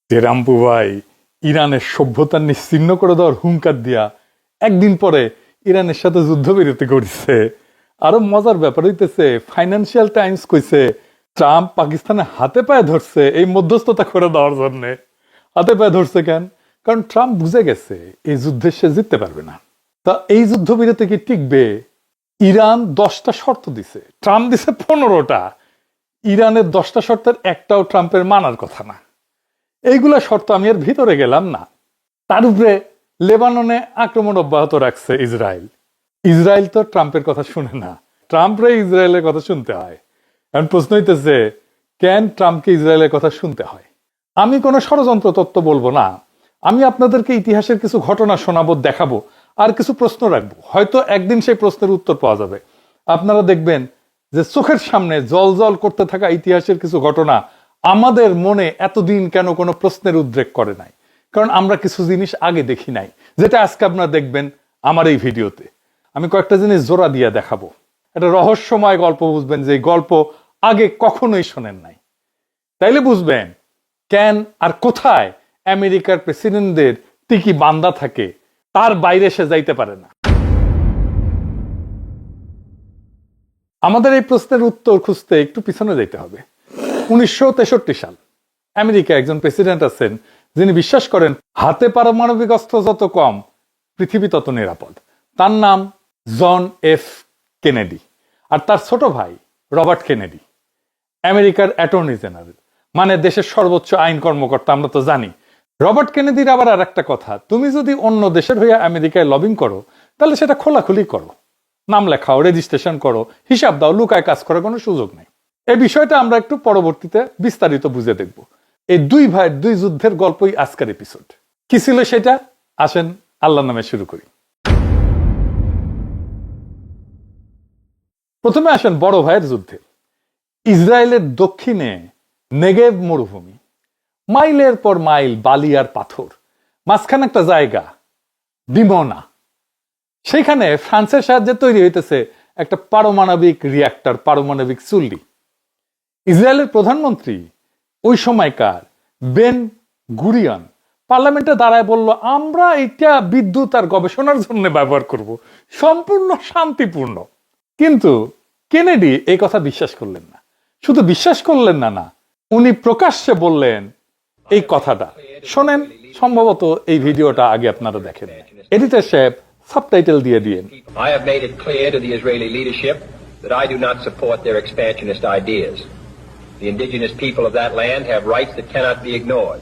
যে রামপু ভাই ইরানের সভ্যতা নিশ্চিহ্ন করে দেওয়ার হুঙ্কার দিয়া একদিন পরে ইরানের সাথে যুদ্ধবিরতি করেছে। আরো মজার ব্যাপার হইতেছে, ফাইন্যান্সিয়াল টাইমস কইছে ট্রাম্প পাকিস্তানে হাতে পায়ে ধরছে এই মধ্যস্থতা করে দেওয়ার জন্য। হাতে পায়ে ধরছে কেন? কারণ ট্রাম্প বুঝে গেছে এই যুদ্ধে সে জিততে পারবে না। তা এই যুদ্ধবিরতি কি টিকবে? ইরান 10টা শর্ত দিছে, ট্রাম্প দিছে 15টা। ইরানের 10টা শর্তের একটাও ট্রাম্পের মানার কথা না। এইগুলা শর্ত আমি এর ভিতরে গেলাম না। তার উপরে লেবাননে আক্রমণ অব্যাহত রাখছে ইসরায়েল। ইসরায়েল তো ট্রাম্পের কথা শুনে না, ট্রাম্পরে ইসরায়েলের কথা শুনতে হয়। এখন প্রশ্ন হইতেছে, কেন ট্রাম্পকে ইসরায়েলের কথা শুনতে হয়? আমি কোনো ষড়যন্ত্র তত্ত্ব বলবো না, আমি আপনাদেরকে ইতিহাসের কিছু ঘটনা শোনাবো, দেখাবো, আর কিছু প্রশ্ন রাখবো। হয়তো একদিন সেই প্রশ্নের উত্তর পাওয়া যাবে। আপনারা দেখবেন যে চোখের সামনে জল জল করতে থাকা ইতিহাসের কিছু ঘটনা আমাদের মনে এতদিন কেন কোনো প্রশ্নের উদ্রেক করে নাই। কারণ আমরা কিছু জিনিস আগে দেখি নাই, যেটা আজকে আপনারা দেখবেন আমার এই ভিডিওতে। আমি কয়েকটা জিনিস জোড়া দিয়ে দেখাবো। একটা রহস্যময় গল্প বুঝবেন, যে গল্প আগে কখনোই শোনেন নাই। তাইলে বুঝবেন কেন আর কোথায় আমেরিকার প্রেসিডেন্টদের টিকি বান্দা থাকে, তার বাইরে সে যাইতে পারে না। আমাদের এই প্রশ্নের উত্তর খুঁজতে একটু পিছনে যাইতে হবে। 1963 সাল আমেরিকা একজন প্রেসিডেন্ট আছেন যিনি বিশ্বাস করেন হাতে পারমাণবিক অস্ত্র যত কম পৃথিবী তত নিরাপদ। তার নাম জন এফ কেনেডি। আর তার ছোট ভাই রবার্ট কেনেডি আমেরিকার অ্যাটর্নি জেনারেল, মানে দেশের সর্বোচ্চ আইন কর্মকর্তা। আমরা তো জানি রবার্ট কেনেডির আবার আর একটা কথা, তুমি যদি অন্য দেশের হইয়া আমেরিকায় লবিং করো তাহলে সেটা খোলাখুলি করো, নাম লেখাও, রেজিস্ট্রেশন করো, হিসাব দাও, লুকায় কাজ করার কোনো সুযোগ নেই। এই বিষয়টা আমরা একটু পরবর্তীতে বিস্তারিত বুঝে দেখব। এই দুই ভাইয়ের দুই যুদ্ধের গল্পই আজকের এপিসোড। কি ছিল সেটা? আসেন আল্লাহর নামে শুরু করি। প্রথমে আসেন বড় ভাইয়ের যুদ্ধে। ইসরায়েলের দক্ষিণে নেগেভ মরুভূমি, মাইলের পর মাইল বালি আর পাথর, মাঝখানে একটা জায়গা ডিমোনা। সেইখানে ফ্রান্সের সাহায্যে তৈরি হইতেছে একটা পারমাণবিক রিয়াক্টর, পারমাণবিক চুল্লি। ইসরায়েলের প্রধানমন্ত্রী ওই সময়কার বেন গুরিয়ন পার্লামেন্টে দাঁড়ায় বলল, আমরা এটা বিদ্যুৎ আর গবেষণার জন্য ব্যবহার করব, সম্পূর্ণ শান্তিপূর্ণ। কিন্তু কেনেডি এই কথা বিশ্বাস করলেন না। শুধু বিশ্বাস করলেন না, না উনি প্রকাশ্যে বললেন এই কথাটা। শোনেন, সম্ভবত এই ভিডিওটা আগে আপনারা দেখেন। এডিটর সাহেব সাবটাইটেল দিয়ে দিয়েন। I have made it clear to the Israeli leadership that I do not support their expansionist ideas. The indigenous people of that land have rights that cannot be ignored.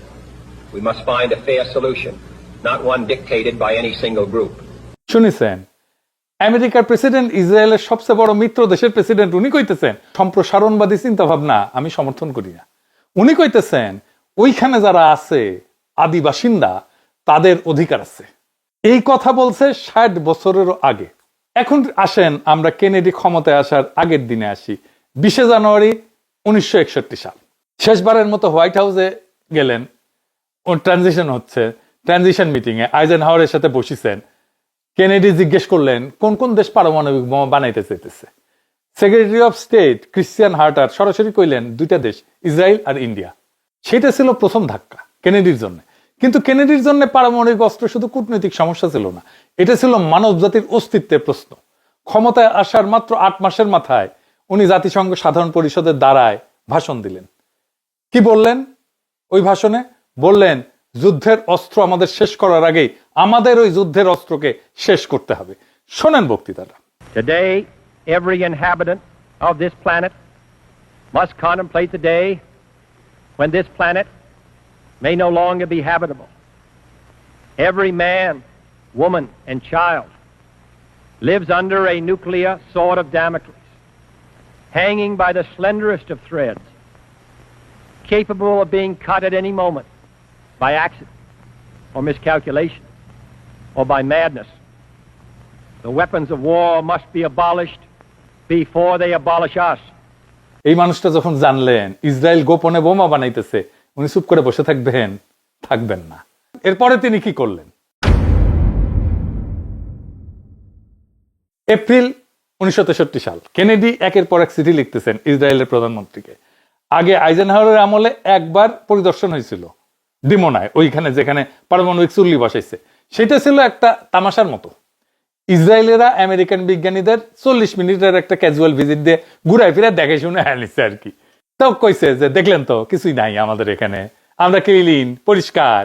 We must find a fair solution, not one dictated by any single group. শুনেছেন, আমেরিকার president ইসরায়েলের সবচেয়ে বড় মিত্র দেশের president, উনি কইতেছেন সম্প্রসারণবাদী চিন্তা ভাবনা আমি সমর্থন করি না। উনি কইতেছেন ওইখানে যারা আছে আদি বাসিন্দা, তাদের অধিকার আছে। এই কথা বলছে 60 বছরেরও আগে। এখন আসেন আমরা কেনেডি ক্ষমতায় আসার আগের দিনে আসি। 20 জানুয়ারি 1961 সাল। শেষবারের মতো হোয়াইট হাউসে গেলেন, ট্রানজিশন হচ্ছে, ট্রানজিশন মিটিং এ আইজেনহাওয়ারের সাথে বসিছেন। কেনেডি জিজ্ঞেস করলেন কোন কোন দেশ পারমাণবিক বোমা বানাইতে চাইতেছে। Secretary of state Christian hater সরাসরি কইলেন দুইটা দেশ, ইসরায়েল আর ইন্ডিয়া। সেটা ছিল প্রথম ধাক্কা কেনেডির জন্য। কিন্তু কেনেডির জন্য পারমাণবিক অস্ত্র শুধু কূটনৈতিক সমস্যা ছিল না, এটা ছিল মানব জাতির অস্তিত্বের প্রশ্ন। ক্ষমতায় আসার মাত্র 8 মাসের মাথায় উনি জাতিসংঘ সাধারণ পরিষদের দ্বারায় ভাষণ দিলেন। কি বললেন ওই ভাষণে? বললেন যুদ্ধের অস্ত্র আমাদের শেষ করার আগেই আমাদের ওই যুদ্ধের অস্ত্রকে শেষ করতে হবে। শোনেন বক্তৃতাটা। Today, every inhabitant of this planet must contemplate the day when this planet may no longer be habitable. Every man, woman, and child lives under a nuclear sword of Damocles, hanging by the slenderest of threads, capable of being cut at any moment by accident or miscalculation or by madness. The weapons of war must be abolished before they abolish us. এই মানুষটা যখন জানলেন Israel গোপনে বোমা বানাইতেছে, উনি চুপ করে বসে থাকবেন? থাকবেন না। এরপরে তিনি কি করলেন? এপ্রিল 1963 সাল কেনেডি একের পর এক চিঠি লিখতেছেন ইসরায়েলের প্রধানমন্ত্রীকে। আগে আইজেনহাওয়ারের আমলে একবার পরিদর্শন হয়েছিল ডিমোনায়, ওইখানে যেখানে পারমাণবিক চুল্লি বসাইছে, সেটা ছিল একটা তামাশার মতো। ইসরায়েলেরা আমেরিকান বিজ্ঞানীদের 40 মিনিটের একটা ক্যাজুয়াল ভিজিট দিয়ে ঘুরাই ফিরে দেখে শুনে আনিছে আর কি। তাও কইছে যে দেখলেন তো কিছুই নাই আমাদের এখানে, আমরা ক্লিন পরিষ্কার,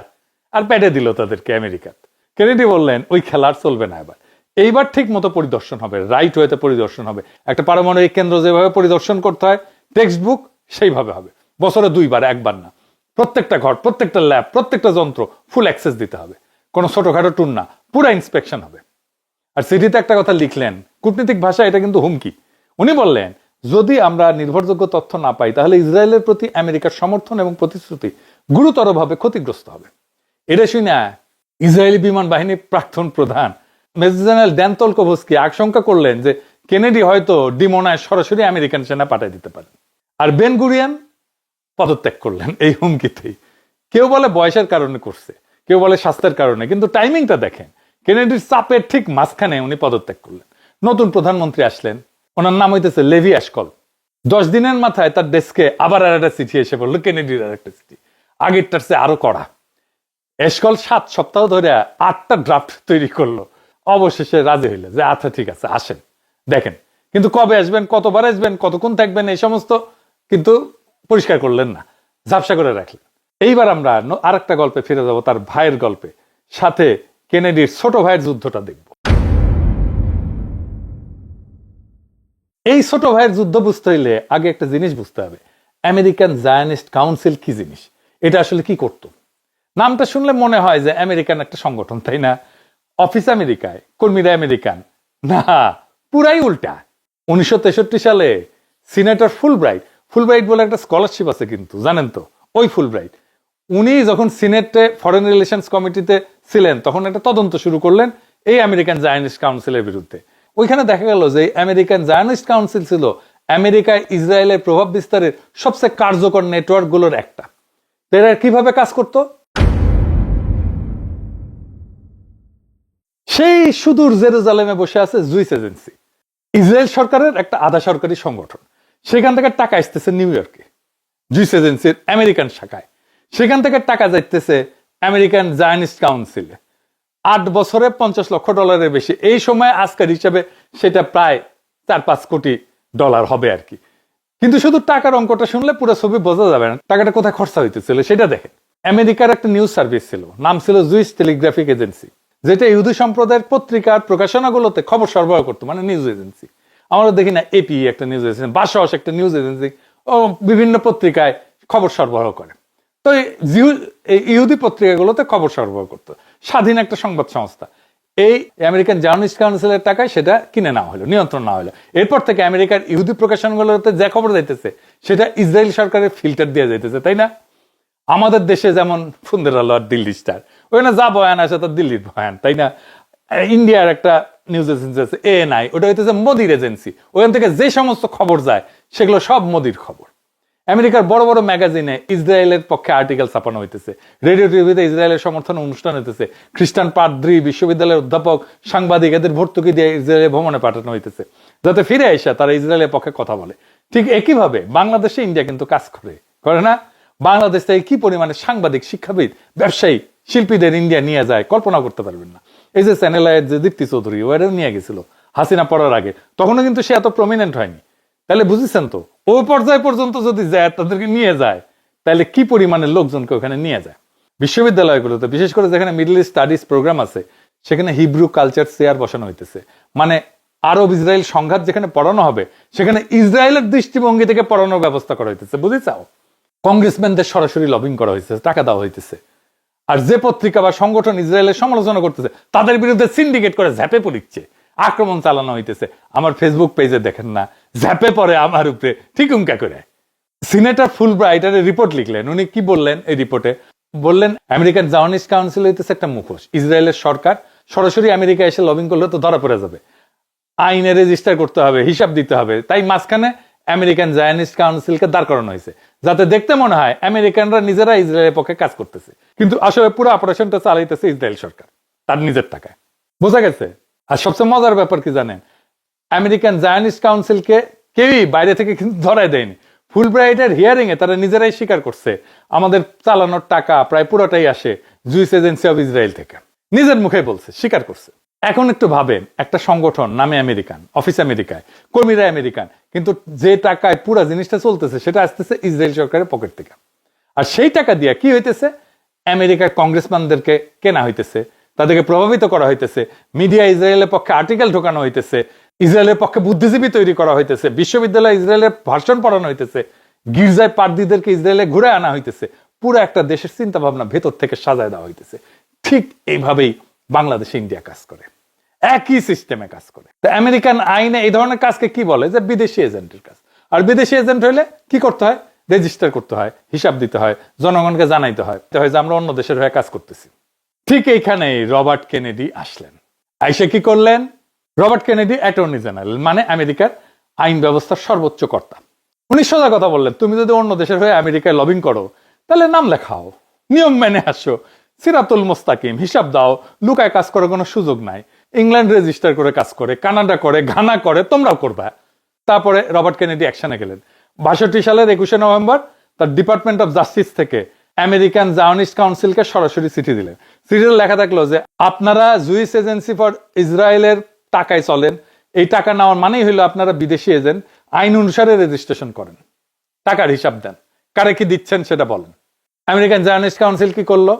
আর প্যাডে দিল তাদেরকে আমেরিকা। কেনেডি বললেন ওই খেলা আর চলবে না, এইবার ঠিক মতো পরিদর্শন হবে, রাইট ওয়েতে পরিদর্শন হবে। একটা পারমাণবিক কেন্দ্র যেভাবে পরিদর্শন করতে হয় টেক্সট বুক, সেইভাবে হবে। বছরে 2 বার, 1 বার না। প্রত্যেকটা ঘর, প্রত্যেকটা ল্যাব, প্রত্যেকটা যন্ত্র ফুল অ্যাক্সেস দিতে হবে। কোনো ছোটখাটো টুর না, পুরা ইন্সপেকশন হবে। আর চিঠিতে একটা কথা লিখলেন, কূটনীতিক ভাষা, এটা কিন্তু হুমকি। উনি বললেন যদি আমরা নির্ভরযোগ্য তথ্য না পাই তাহলে ইসরায়েলের প্রতি আমেরিকার সমর্থন এবং প্রতিশ্রুতি গুরুতরভাবে ক্ষতিগ্রস্ত হবে। এটা শুনে ইসরায়েলি বিমান বাহিনীর প্রাক্তন প্রধান মেজর জেনারেল ড্যান তোলকোভস্কি আশঙ্কা করলেন যে কেনেডি হয়তো ডিমোনায় সরাসরি আমেরিকান সেনা পাঠিয়ে দিতে পারেন। আর বেন গুরিয়ান পদত্যাগ করলেন এই হুমকিতেই। কেউ বলে বয়সের কারণে করছে, কেউ বলে স্বাস্থ্যের কারণে, কিন্তু টাইমিংটা দেখেন, কেনেডির চাপের ঠিক মাঝখানে উনি পদত্যাগ করলেন। নতুন প্রধানমন্ত্রী আসলেন, ওনার নাম হইতেছে লেভি এশকল। 10 দিনের মাথায় তার ডেস্কে আবার আর একটা চিঠি এসে পড়লো, কেনেডির আর একটা চিঠি, আগেরটার চেয়ে আরো কড়া। এশকল 7 সপ্তাহ ধরে 8টা ড্রাফট তৈরি করলো, অবশেষে রাজি হইলো যে আচ্ছা ঠিক আছে আসেন দেখেন, কিন্তু কবে আসবেন, কতবার আসবেন, কতক্ষণ থাকবেন, এই সমস্ত কিন্তু পরিষ্কার করলেন না, ঝাপসা করে রাখলেন। এইবার আমরা আরেকটা গল্পে ফিরে যাব, তার ভাইয়ের গল্পে, সাথে কেনেডির ছোট ভাইয়ের যুদ্ধটা দেখব। এই ছোট ভাইয়ের যুদ্ধ বুঝতে হইলে আগে একটা জিনিস বুঝতে হবে, আমেরিকান জায়নিস্ট কাউন্সিল কি জিনিস, এটা আসলে কি করত। নামটা শুনলে মনে হয় যে আমেরিকান একটা সংগঠন, তাই না? অফিস আমেরিকায়, কর্মীরা আমেরিকান, না, পুরাই উল্টা। 1963 সালে সিনেটর ফুলব্রাইট বলে একটা স্কলারশিপ আছে কিন্তু, জানেন তো? ওই ফুলব্রাইট উনি যখন সিনেটে ফরেন রিলেশনস কমিটিতে ছিলেন তখন একটা তদন্ত শুরু করলেন এই আমেরিকান জায়নিস্ট কাউন্সিলের বিরুদ্ধে। ওইখানে দেখা গেল যে আমেরিকান জায়নিস্ট কাউন্সিল ছিল আমেরিকায় ইসরায়েলের প্রভাব বিস্তারের সবচেয়ে কার্যকর নেটওয়ার্ক গুলোর একটা। এরা কিভাবে কাজ করত? সেই সুদূর জেরুজালেমে বসে আছে জুইস এজেন্সি, ইসরায়েল সরকারের একটা আধা সরকারি সংগঠন। সেখান থেকে টাকা আসতেছে নিউ ইয়র্কে জুইস এজেন্সির আমেরিকান শাখায়, সেখান থেকে টাকা যাইতেছে আমেরিকান জায়নিস্ট কাউন্সিলে। 8 বছরে $50 লক্ষ বেশি। এই সময় আজকের হিসাবে সেটা প্রায় $4-5 কোটি হবে আর কি। কিন্তু শুধু টাকার অঙ্কটা শুনলে পুরো ছবি বোঝা যাবে না টাকাটা কোথায় খরচা হইতেছিল। সেটা দেখেন, আমেরিকার একটা নিউজ সার্ভিস ছিল, নাম ছিল জুইস টেলিগ্রাফিক এজেন্সি, যেটা ইহুদি সম্প্রদায়ের পত্রিকার প্রকাশনাগুলোতে খবর সরবরাহ করতো, মানে নিউজ এজেন্সি। আমরা দেখি না এপি একটা নিউজ এজেন্সি, বাসস একটা নিউজ এজেন্সি, ও বিভিন্ন পত্রিকায় খবর সরবরাহ করে। তো এই ইহুদি পত্রিকাগুলোতে খবর সরবরাহ করতো, স্বাধীন একটা সংবাদ সংস্থা। এই আমেরিকান জার্নালিস্ট কাউন্সিলের টাকায় সেটা কিনে নেওয়া হলো, নিয়ন্ত্রণ নেওয়া হলো। এরপর থেকে আমেরিকার ইহুদি প্রকাশনগুলোতে যে খবর যাইতেছে সেটা ইসরায়েল সরকারের ফিল্টার দিয়ে যাইতেছে, তাই না? আমাদের দেশে যেমন ফুন্দের আলো আর দিল্লি স্টার, ওখানে যা বয়ান আছে তার দিল্লির বয়ান, তাই না? ইন্ডিয়ার একটা নিউজ এজেন্সি আছে ANI, ওটা হইতেছে মোদির এজেন্সি। ওখান থেকে যে সমস্ত খবর যায় সেগুলো সব মোদির খবর। আমেরিকার বড় বড় ম্যাগাজিনে ইসরায়েলের পক্ষে আর্টিকেল ছাপানো হইতেছে, রেডিও টিভিতে ইসরায়েলের সমর্থনে অনুষ্ঠান হইতেছে, খ্রিস্টান পাদ্রী, বিশ্ববিদ্যালয়ের অধ্যাপক, সাংবাদিক, এদের ভর্তুকি দিয়ে ইসরায়েলের ভ্রমণে পাঠানো হইতেছে, যাতে ফিরে এসে তারা ইসরায়েলের পক্ষে কথা বলে। ঠিক একইভাবে বাংলাদেশে ইন্ডিয়া কিন্তু কাজ করে না? বাংলাদেশ থেকে কি পরিমাণে সাংবাদিক, শিক্ষাবিদ, ব্যবসায়ী, শিল্পীদের ইন্ডিয়া নিয়ে যায় কল্পনা করতে পারবেন না। এই যে চ্যানেল আয়ের যে দীপ্তি চৌধুরী, ওরাও নিয়ে গেছিল হাসিনা পড়ার আগে, তখনও কিন্তু সে এত প্রমিনেন্ট হয়নি। তাহলে বুঝেছেন তো, ওই পর্যায় পর্যন্ত যদি যায়, তাদেরকে নিয়ে যায়, তাহলে কি পরিমাণে লোকজনকে ওখানে নিয়ে যায়। বিশ্ববিদ্যালয়গুলোতে, বিশেষ করে যেখানে মিডল ইস্ট স্টাডিজ প্রোগ্রাম আছে, সেখানে হিব্রু কালচার চেয়ার বসানো হইতেছে, মানে আরব ইসরায়েল সংঘাত যেখানে পড়ানো হবে সেখানে ইসরায়েলের দৃষ্টিভঙ্গি থেকে পড়ানোর ব্যবস্থা করা হইতেছে। বুঝেছাও? কংগ্রেসম্যানদের সরাসরি লবিং করা হয়েছে, টাকা দেওয়া হইতেছে। আর যে পত্রিকা বা সংগঠন ইসরায়েলের সমালোচনা করতেছে তাদের বিরুদ্ধে সিন্ডিকেট করে ঝাঁপে পড়িচ্ছে, আক্রমণ চালানো হইতেছে। আমার ফেসবুক পেজে দেখেন না, ঝাঁপে পড়ে আমার উপরে ঠিক উমকা করে। সিনেটর ফুলব্রাইট রিপোর্ট লিখলেন। উনি কি বললেন এই রিপোর্টে? বললেন আমেরিকান জার্নালিস্ট কাউন্সিল হইতেছে একটা মুখোশ, ইসরায়েলের সরকার সরাসরি আমেরিকা এসে লবিং করলে তো ধরা পড়ে যাবে, আইনে রেজিস্টার করতে হবে, হিসাব দিতে হবে। তাই মাঝখানে আমেরিকান জায়নিস্ট কাউন্সিলকে দাঁড় করানো হয়েছে, যাতে দেখতে মনে হয় আমেরিকানরা নিজেরা ইসরায়েলের পক্ষে কাজ করতেছে, কিন্তু আসলে পুরো অপারেশনটা চালাইতেছে ইসরায়েল সরকার তার নিজের টাকায়। বোঝা গেছে? আর সবচেয়ে মজার ব্যাপার কি জানেন? আমেরিকান জায়নিস্ট কাউন্সিলকে কেউই বাইরে থেকে কিন্তু ধরাই দেয়নি, ফুলব্রাইটের হিয়ারিং এ তারা নিজেরাই স্বীকার করছে আমাদের চালানোর টাকা প্রায় পুরোটাই আসে জুইস এজেন্সি অফ ইসরায়েল থেকে। নিজের মুখে বলছে, স্বীকার করছে। এখন একটু ভাবেন, একটা সংগঠন নামে আমেরিকান, অফিস আমেরিকায়, কর্মীরা আমেরিকান, কিন্তু যে টাকায় পুরো জিনিসটা চলতেছে সেটা আসতেছে ইসরায়েল সরকারের পকেট থেকে। আর সেই টাকা দিয়ে কি হইতেছে? আমেরিকার কংগ্রেসম্যানদেরকে কেনা হইতেছে, তাদেরকে প্রভাবিত করা হইতেছে, মিডিয়া ইসরায়েলের পক্ষে আর্টিকেল ঢোকানো হইতেছে, ইসরায়েলের পক্ষে বুদ্ধিজীবী তৈরি করা হইতেছে, বিশ্ববিদ্যালয়ে ইসরায়েলের ভাষণ পড়ানো হইতেছে, গির্জায় পাদ্রীদেরকে ইসরায়েলে ঘুরে আনা হইতেছে, পুরো একটা দেশের চিন্তা ভাবনা ভেতর থেকে সাজায় দেওয়া হইতেছে। ঠিক এইভাবেই বাংলাদেশে ইন্ডিয়া কাজ করে, একই সিস্টেমে কাজ করে। তো আমেরিকান আইনে এই ধরনের কাজকে কি বলে? যে বিদেশি এজেন্টের কাজ। আর বিদেশি এজেন্ট হইলে কি করতে হয়? রেজিস্টার করতে হয়, হিসাব দিতে হয়, জনগণকে জানাইতে হয় যে আমরা অন্য দেশের হয়ে কাজ করতেছি। ঠিক এইখানেই রবার্ট কেনেডি আসলেন। আইসে কি করলেন? রবার্ট কেনেডি অ্যাটর্নি জেনারেল, মানে আমেরিকার আইন ব্যবস্থার সর্বোচ্চ কর্তা। উনি সোজা কথা বললেন, তুমি যদি অন্য দেশের হয়ে আমেরিকায় লবিং করো তাহলে নাম লেখাও, নিয়ম মেনে আসো, সিরাতুল মুস্তাকিম, হিসাব দাও, লুকায় কাজ করার কোনো সুযোগ নাই। ইংল্যান্ড রেজিস্টার করে কাজ করে, কানাডা করে, ঘানা করে, তোমরাও করবা। তারপরে রবার্ট কেনেডি অ্যাকশনে গেলেন। 62 সালের 21শে নভেম্বর তার ডিপার্টমেন্ট অফ জাস্টিস থেকে আমেরিকান জায়নিস্ট কাউন্সিলকে সরাসরি চিঠি দিলেন। চিঠিতে লেখা থাকলো যে আপনারা জুইস এজেন্সি ফর ইসরায়েলের টাকায় চলেন, এই টাকা নেওয়ার মানেই হলো আপনারা বিদেশি এজেন্ট, আইন অনুসারে রেজিস্ট্রেশন করেন, টাকার হিসাব দেন, কারে কি দিচ্ছেন সেটা বলেন। আমেরিকান জায়নিস্ট কাউন্সিল কি করলো?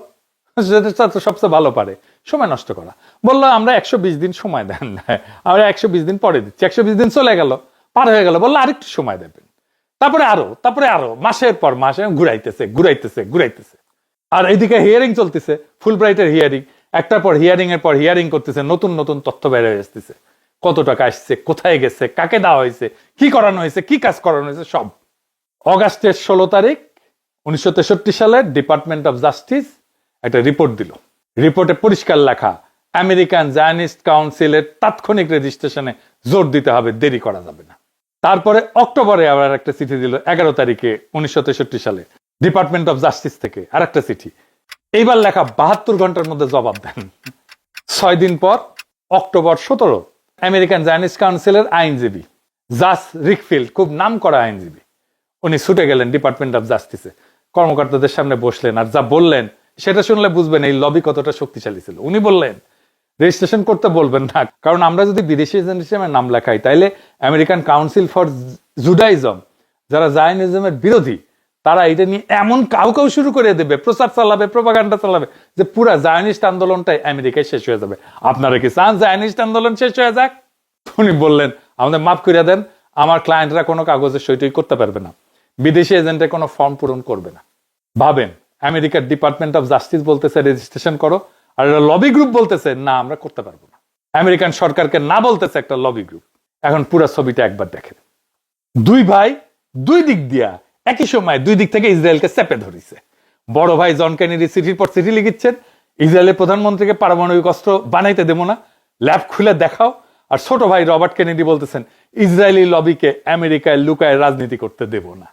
যেটা তো সবচেয়ে ভালো পারে, সময় নষ্ট করা। বললো আমরা 120 দিন সময় দেন, আমরা 120 দিন পরে দিচ্ছি। 120 দিন চলে গেল, পার হয়ে গেল, বললো আরেকটু সময় দেবেন। তারপরে আরো মাসের পর মাসে ঘুরাইতেছে। আর এইদিকে হিয়ারিং চলতেছে, ফুলব্রাইটের হিয়ারিং, একটার পর হিয়ারিং করতেছে, নতুন নতুন তথ্য বের হয়ে আসতেছে। কত টাকা আসছে, কোথায় গেছে, কাকে দেওয়া হয়েছে, কি করানো হয়েছে, কি কাজ করানো হয়েছে, সব। অগাস্টের 16 তারিখ 1963 সালে ডিপার্টমেন্ট অফ জাস্টিস একটা রিপোর্ট দিল। রিপোর্টে পরিষ্কার লেখা, আমেরিকান জায়নিস্ট কাউন্সিলের তাৎক্ষণিক রেজিস্ট্রেশনে জোর দিতে হবে, দেরি করা যাবে না। তারপরে অক্টোবরে আবার একটা চিঠি দিল, 11 তারিখে 1963 সালে ডিপার্টমেন্ট অফ জাস্টিস থেকে আর একটা চিঠি। এইবার লেখা 72 ঘন্টার মধ্যে জবাব দেন। 6 দিন পর অক্টোবর 17 আমেরিকান জায়নিস্ট কাউন্সিলের আইনজীবী জাস রিকফিল্ড, খুব নাম করা আইনজীবী, উনি ছুটে গেলেন ডিপার্টমেন্ট অফ জাস্টিসে, কর্মকর্তাদের সামনে বসলেন। আর যা বললেন সেটা শুনলে বুঝবেন এই লবি কতটা শক্তিশালী ছিল। উনি বললেন রেজিস্ট্রেশন করতে বলবেন না, কারণ আমরা যদি বিদেশি এজেন্ট হিসেবে নাম লেখাই তাইলে আমেরিকান কাউন্সিল ফর জুডাইজম, যারা জায়নিজমের বিরোধী, তারা এটা নিয়ে এমন কাউ শুরু করে দেবে, প্রচার চালাবে, প্রোপাগান্ডা চালাবে, যে পুরা জায়নিস্ট আন্দোলনটাই আমেরিকায় শেষ হয়ে যাবে। আপনারা কি চান জায়নিস্ট আন্দোলন শেষ হয়ে যাক? উনি বললেন আমাদের মাফ করে দেন, আমার ক্লায়েন্টরা কোনো কাগজে সইটই করতে পারবে না, বিদেশি এজেন্টে কোনো ফর্ম পূরণ করবে না। ভাবেন, আমেরিকার ডিপার্টমেন্ট অফ জাস্টিস বলতেছে রেজিস্ট্রেশন করো, আর লবি গ্রুপ বলতেছে না আমরা করতে পারবো না। আমেরিকান সরকারকে না বলতেছে একটা লবি গ্রুপ। এখন পুরো ছবিটা একবার দেখেন। দুই ভাই দুই দিক দিয়া একই সময় দুই দিক থেকে ইসরায়েলকে চেপে ধরিছে। বড় ভাই জন কেনেডি চিঠির পর চিঠি লিখিচ্ছেন, ইসরায়েলের প্রধানমন্ত্রীকে পারমাণবিক অস্ত্র বানাইতে দেবো না, ল্যাব খুলে দেখাও। আর ছোট ভাই রবার্ট কেনেডি বলতেছেন ইসরায়েলি লবিকে আমেরিকায় লুকায় রাজনীতি করতে দেব না,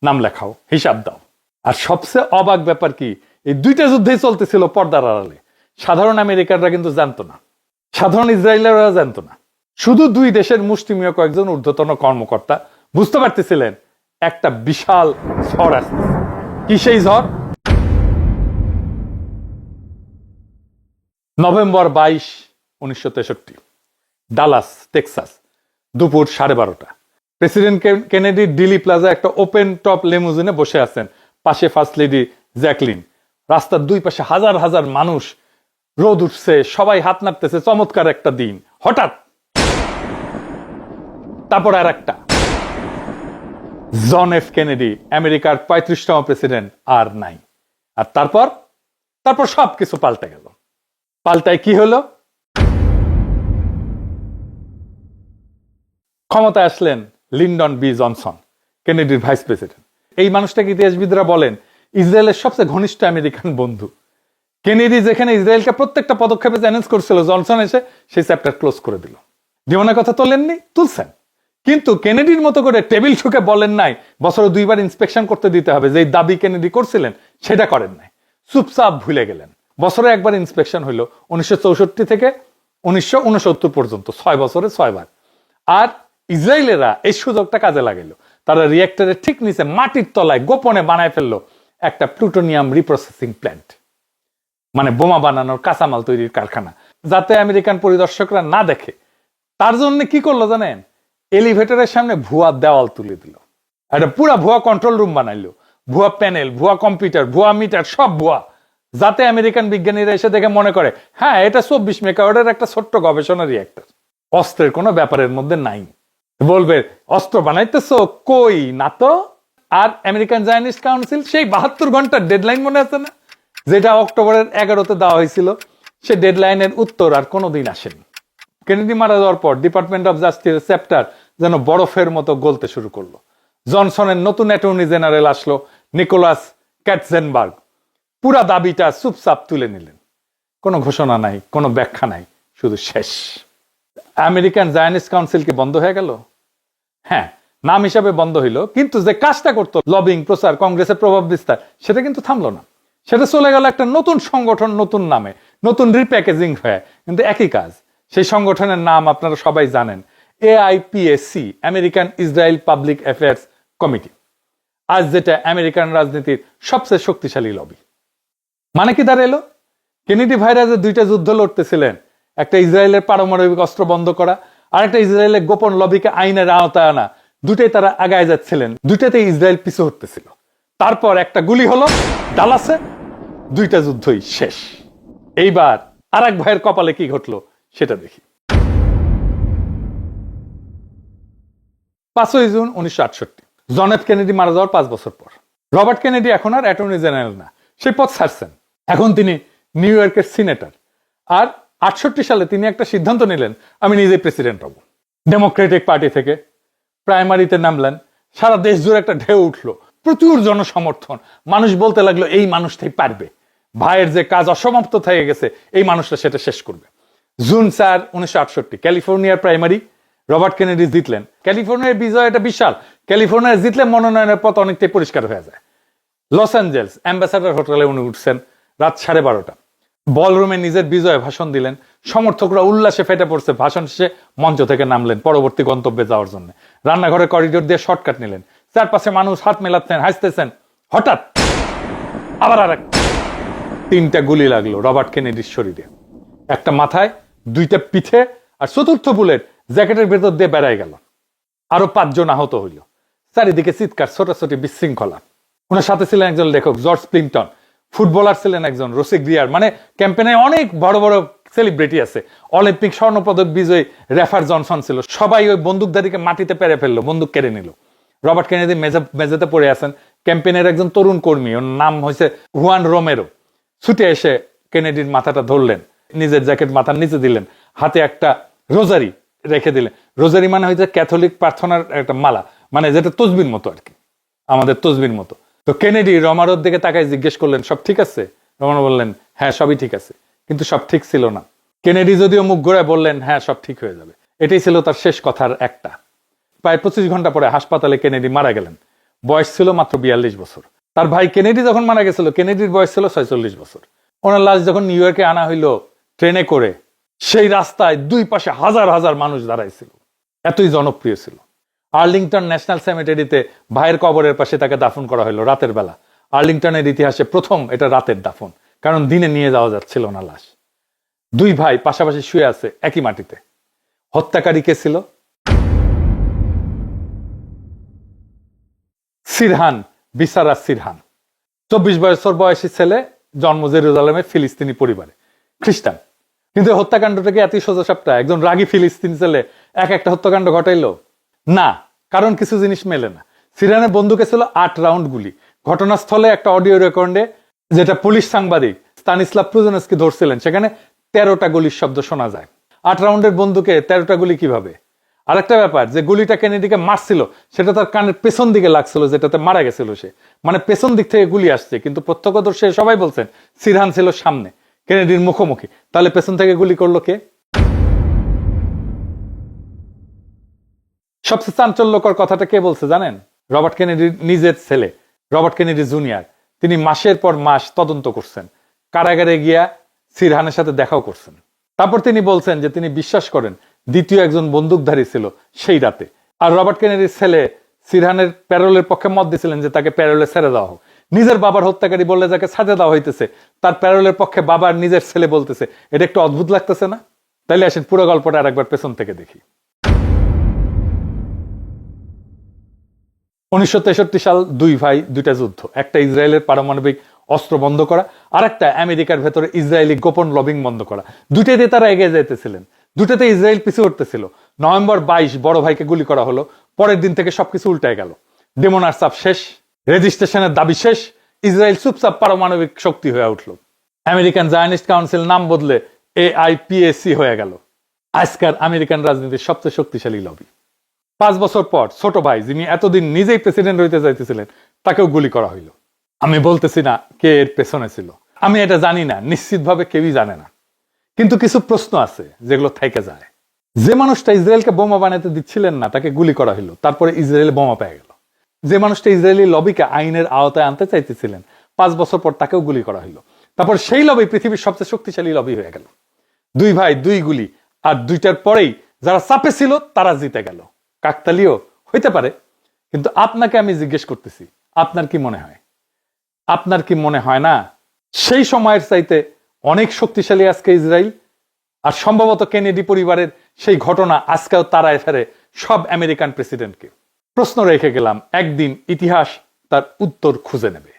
নাম লেখাও, হিসাব দাও। আর সবচেয়ে অবাক ব্যাপার কি, এই দুইটা যুদ্ধই চলতেছিল পর্দার আড়ালে। সাধারণ আমেরিকানরা কিন্তু জানতো না, সাধারণ ইসরায়েলিরা জানতো না। শুধু দুই দেশের মুষ্টিমেয় কয়েকজন ঊর্ধ্বতন কর্মকর্তা বুঝতে পারতেছিলেন একটা বিশাল ঝড় আসছে। কি সেই ঝড়? নভেম্বর 22, 1963, ডালাস, টেক্সাস, দুপুর 12:30। প্রেসিডেন্ট কেনেডি ডিলি প্লাজা একটা ওপেন টপ লিমুজিনে বসে আছেন, পাশে ফার্স্ট লেডি জ্যাকলিন। রাস্তার দুই পাশে হাজার হাজার মানুষ, রোদ উঠছে, সবাই হাত নাড়তেছে, চমৎকার একটা দিন। হঠাৎ তারপর আর একটা, জন এফ কেনেডি, আমেরিকার 35তম প্রেসিডেন্ট, আর নাই। আর তারপর সবকিছু পাল্টে গেল। পাল্টায় কি হলো? ক্ষমতায় আসলেন লিন্ডন বি জনসন, কেনেডির ভাইস প্রেসিডেন্ট। এই মানুষটাকে ইতিহাসবিদরা বলেন ইসরায়েলের সবচেয়ে ঘনিষ্ঠ আমেরিকান বন্ধু। কেনেডি যেখানে ইসরায়েলকে প্রত্যেকটা পদক্ষেপে চ্যালেঞ্জ করছিল, জনসন এসে সেই চ্যাপ্টার ক্লোজ করে দিল। জীবনের কথা তোলেননি, তুলছেন, কিন্তু কেনেডির মতো করে টেবিল ঠুকে বলেন নাই বছরে 2 বার ইন্সপেকশন করতে দিতে হবে, যে দাবি কেনেডি করছিলেন সেটা করেন নাই, চুপচাপ ভুলে গেলেন। বছরে একবার ইন্সপেকশন হইল 1964 থেকে 1969 পর্যন্ত, 6 বছরে 6 বার। আর ইসরায়েলেরা এই সুযোগটা কাজে লাগাইলো। তারা রিয়েক্টরের ঠিক নিচে মাটির তলায় গোপনে বানায় ফেললো একটা প্লুটোনিয়াম রিপ্রসেসিং প্ল্যান্ট, মানে বোমা বানানোর কাঁচামাল তৈরির কারখানা, যাতে আমেরিকান পরিদর্শকরা না দেখে। তার জন্য কি করলো জানেন? এলিভেটরের সামনে ভুয়া দেওয়াল তুলে দিল, একটা পুরা ভুয়া কন্ট্রোল রুম বানাইলো, ভুয়া প্যানেল, ভুয়া কম্পিউটার, ভুয়া মিটার, সব ভুয়া, যাতে আমেরিকান বিজ্ঞানীরা এসে দেখে মনে করে হ্যাঁ এটা 24 মেগাওয়াটের একটা ছোট্ট গবেষণা রিয়েক্টর, অস্ত্রের কোনো ব্যাপারের মধ্যে নাই। বলবে অস্ত্র বানাইতেছো, কই না তো। আর আমেরিকান জায়নিস্ট কাউন্সিল সেই 72 ঘন্টার ডেডলাইন মনে আছে না, যেটা অক্টোবরের 11-তে দেওয়া হয়েছিল, সে ডেডলাইনের উত্তর আর কোনোদিন আসেনি। কেনেডি মারা যাওয়ার পর ডিপার্টমেন্ট অফ জাস্টিসের চ্যাপ্টার যেন বরফের মতো গলতে শুরু করলো। জনসনের নতুন অ্যাটর্নি জেনারেল আসলো, নিকোলাস ক্যাটজেনবার্গ, পুরা দাবিটা চুপচাপ তুলে নিলেন। কোনো ঘোষণা নাই, কোনো ব্যাখ্যা নাই, শুধু শেষ। আমেরিকান জায়নিস্ট কাউন্সিল কি বন্ধ হয়ে গেল? হ্যাঁ, নাম হিসাবে বন্ধ হইলো, কিন্তু যে কাজটা করতো লবিং, প্রচার, কংগ্রেসের প্রভাব বিস্তার, সেটা কিন্তু থামলো না। সেটা চলে গেল একটা নতুন সংগঠন, নতুন নামে, নতুন রিপ্যাকেজিং হয়ে, কিন্তু একই কাজ। সেই সংগঠনের নাম আপনারা সবাই জানেন, AIPAC, American Israel public affairs committee. আজ যেটা আমেরিকান রাজনীতির সবচেয়ে শক্তিশালী লবি। মানে কি দাঁড়ালো? কেনেডি ভাইরা যে দুইটা যুদ্ধ লড়তেছিলেন, একটা ইসরায়েলের পারমাণবিক অস্ত্র বন্ধ করা, আর একটা ইসরায়েলের গোপন লবিকে আইনের আওতায় আনা, দুটাই তারা আগায় যাচ্ছিলেন, দুইটাতেই ইসরায়েল পিছু হটতেছিল। তারপর একটা গুলি হলো ডালাসে, দুইটা যুদ্ধই শেষ। এইবার আর এক ভাইয়ের কপালে কি ঘটলো সেটা দেখি। 5ই জুন 1968, জন এফ কেনেডি মারা যাওয়ার 5 বছর পর। রবার্ট কেনেডি এখন আর অ্যাটর্নি জেনারেল না, সেই পদ ছাড়ছেন। এখন তিনি নিউ ইয়র্কের সিনেটর। আর 68 সালে তিনি একটা সিদ্ধান্ত নিলেন, আমি নিজেই প্রেসিডেন্ট হব। ডেমোক্রেটিক পার্টি থেকে প্রাইমারিতে নামলেন। সারা দেশ জুড়ে একটা ঢেউ উঠলো, প্রচুর জনসমর্থন। মানুষ বলতে লাগলো এই মানুষটাই পারবে, ভাইয়ের যে কাজ অসমাপ্ত থেকে গেছে এই মানুষটা সেটা শেষ করবে। জুন 4, 1968, ক্যালিফোর্নিয়ার প্রাইমারি, রবার্ট কেনেডি জিতলেন। ক্যালিফোর্নিয়ার বিজয় এটা বিশাল। ক্যালিফোর্নিয়া জিতলে মনোনয়নের পথ অনেকটাই পরিষ্কার হয়ে যায়। লস অ্যাঞ্জেলস অ্যাম্বাসাডার হোটেলে উনি উঠছেন রাত 12:30। বলরুমে নিজের বিজয় ভাষণ দিলেন। সমর্থকরা উল্লাসে ফেটে পড়ছে। ভাষণ শেষে মঞ্চ থেকে নামলেন পরবর্তী গন্তব্যে যাওয়ার জন্য। রান্নাঘরের করিডোর দিয়ে শর্টকাট নিলেন। চারপাশে মানুষ হাত মেলাচ্ছেন, হাসতেছেন। হঠাৎ আবার আর 3টা গুলি লাগলো রবার্ট কেনেডির শরীরে, একটা মাথায়, 2টা পিঠে, আর চতুর্থ বুলেট জ্যাকেটের ভেতর দিয়ে বেড়ায় গেল। আরো 5 জন আহত হইল। চারিদিকে চিৎকার, ছোটাছুটি, বিশৃঙ্খলা। ওনার সাথে ছিলেন একজন লেখক জর্জ প্লিন্টন, ফুটবলার ছিলেন একজন রসি গ্রিয়ার, মানে ক্যাম্পেনে অনেক বড় বড় সেলিব্রিটি আছে। অলিম্পিক স্বর্ণপদক বিজয়ী রেফার জনসন ছিল। সবাই ওই বন্দুকধারীকে মাটিতে পেরে ফেললো, বন্দুক কেড়ে নিল। রবার্ট কেনেডি মেঝেতে পড়ে আছেন। ক্যাম্পেনের একজন তরুণ কর্মী, ওর নাম হয়েছে হুয়ান রোমেরো, ছুটে এসে কেনেডির মাথাটা ধরলেন, নিজের জ্যাকেট মাথার নিচে দিলেন, হাতে একটা রোজারি রেখে দিলেন। রোজারি মানে হয়েছে ক্যাথলিক প্রার্থনার একটা মালা, মানে যেটা তসবির মতো আর কি, আমাদের তসবির মতো। তো কেনেডি রোমারোর দিকে তাকায় জিজ্ঞেস করলেন, সব ঠিক আছে? রোমারো বললেন, হ্যাঁ সবই ঠিক আছে। কিন্তু সব ঠিক ছিল না। কেনেডি যদিও মুখ ঘুরায় বললেন, হ্যাঁ সব ঠিক হয়ে যাবে। এটাই ছিল তার শেষ কথার একটা। প্রায় 25 ঘন্টা পরে হাসপাতালে কেনেডি মারা গেলেন। বয়স ছিল মাত্র 42 বছর। তার ভাই কেনেডি যখন মারা গেছিল, কেনেডির বয়স ছিল 46 বছর। ওনার লাশ যখন নিউ ইয়র্কে আনা হইল ট্রেনে করে, সেই রাস্তায় 2 পাশে হাজার হাজার মানুষ দাঁড়াইছিল, এতই জনপ্রিয় ছিল। আর্লিংটন ন্যাশনাল সেমেটারিতে ভাইয়ের কবরের পাশে তাকে দাফন করা হলো রাতের বেলা। আর্লিংটনের ইতিহাসে প্রথম এটা রাতের দাফন, কারণ দিনে নিয়ে যাওয়া যাচ্ছিল না লাশ। 2 ভাই পাশাপাশি শুয়ে আছে একই মাটিতে। হত্যাকারী কে ছিল? সিরহান, বিসারা সিরহান। 24 বছর বয়সী ছেলে, জন্ম জেরুজালেমে, ফিলিস্তিনি পরিবারে, খ্রিস্টান। কিন্তু হত্যাকাণ্ডটাকে এত সোজাসাপটা, একজন রাগী ফিলিস্তিনি ছেলে একটা হত্যাকাণ্ড ঘটাইলো না, কারণ কিছু জিনিস মেলে না। সিরহানের বন্দুকে ছিল 8 রাউন্ড গুলি। ঘটনাস্থলে একটা অডিও রেকর্ডে, যেটা পুলিশ সাংবাদিক স্তানিস্লাভ প্রুজেনস্কি ধরছিলেন, সেখানে 13টা গুলির শব্দ শোনা যায়। 8 রাউন্ডের বন্দুকে 13টা গুলি কিভাবে? আরেকটা ব্যাপার, যে গুলিটা কেনেডিকে মারছিল সেটা তার কানের পেছন দিকে লাগছিল, যেটাতে মারা গেছিল সে, মানে পেছন দিক থেকে গুলি আসছে। কিন্তু প্রত্যক্ষদর্শী সবাই বলছেন সিরহান ছিল সামনে, কেনেডির মুখোমুখি। তাহলে পেছন থেকে গুলি করলো কে? সবচেয়ে চাঞ্চল্যকর কথাটা কে বলছে জানেন? রবার্ট কেনেডির নিজের ছেলে, রবার্ট কেনেডি জুনিয়র। তিনি মাসের পর মাস তদন্ত করছেন, কারাগারে গিয়া সিরহানের সাথে দেখাও করছেন। তারপর তিনি বলছেন যে তিনি বিশ্বাস করেন দ্বিতীয় একজন বন্দুকধারী ছিল সেই রাতে, আর রবার্ট কেনেডির ছেলে সিরহানের প্যারোলের পক্ষে মত দিয়েছিলেন যে তাকে প্যারোলে ছেড়ে দেওয়া হোক। নিজের বাবার হত্যাকারী বললে যাকে ছাড়ে দেওয়া হইতেছে তার প্যারোলের পক্ষে বাবার নিজের ছেলে বলতেছে, এটা একটু অদ্ভুত লাগতেছে না? তাইলে আসেন পুরো গল্পটা আরেকবার পেছন থেকে দেখি। 1963 সাল, দুই ভাই দুইটা যুদ্ধ, একটা ইসরায়েলের পারমাণবিক অস্ত্র বন্ধ করা, আর একটা আমেরিকার ভেতরে ইসরায়েলি গোপন লবিং বন্ধ করা। দুইটাতে তারা এগিয়ে যাইতেছিলেন, দুটাতে ইসরায়েল পিছু উঠতেছিল। নভেম্বর 22 বড় ভাইকে গুলি করা হলো, পরের দিন থেকে সবকিছু উল্টায় গেল। ডেমোনার চাপ শেষ, রেজিস্ট্রেশনের দাবি শেষ, ইসরায়েল চুপচাপ পারমাণবিক শক্তি হয়ে উঠল। আমেরিকান জায়নিস্ট কাউন্সিল নাম বদলে AIPAC হয়ে গেল। আজকাল আমেরিকান রাজনীতির সবচেয়ে শক্তিশালী লবি। 5 বছর পর ছোট ভাই, যিনি এতদিন নিজেই প্রেসিডেন্ট হইতে চাইতেছিলেন, তাকেও গুলি করা হইল। আমি বলতেছি না কে এর পেছনে ছিল, আমি এটা জানি না, নিশ্চিতভাবে কেউই জানে না। কিন্তু কিছু প্রশ্ন আছে যেগুলো থেকে যায়। যে মানুষটা ইসরায়েলকে বোমা বানাতে দিচ্ছিলেন না, তাকে গুলি করা হইল, তারপরে ইসরায়েল বোমা পেয়ে গেল। যে মানুষটা ইসরায়েলি লবিকে আইনের আওতায় আনতে চাইতেছিলেন, 5 বছর পর তাকেও গুলি করা হইল। তারপর সেই লবি পৃথিবীর সবচেয়ে শক্তিশালী লবি হয়ে গেল। দুই ভাই দুই গুলি, আর দুইটার পরেই যারা চাপে ছিল তারা জিতে গেল। কাকতালীয় হইতে পারে, কিন্তু আপনাকে আমি জিজ্ঞেস করতেছি, আপনার কি মনে হয়? আপনার কি মনে হয় না সেই সময়ের চাইতে অনেক শক্তিশালী আজকে ইসরায়েল? আর সম্ভবত কেনেডি পরিবারের সেই ঘটনা আজকেও তারায় ফেরে সব আমেরিকান প্রেসিডেন্টকে। প্রশ্ন রেখে গেলাম, একদিন ইতিহাস তার উত্তর খুঁজে নেবে।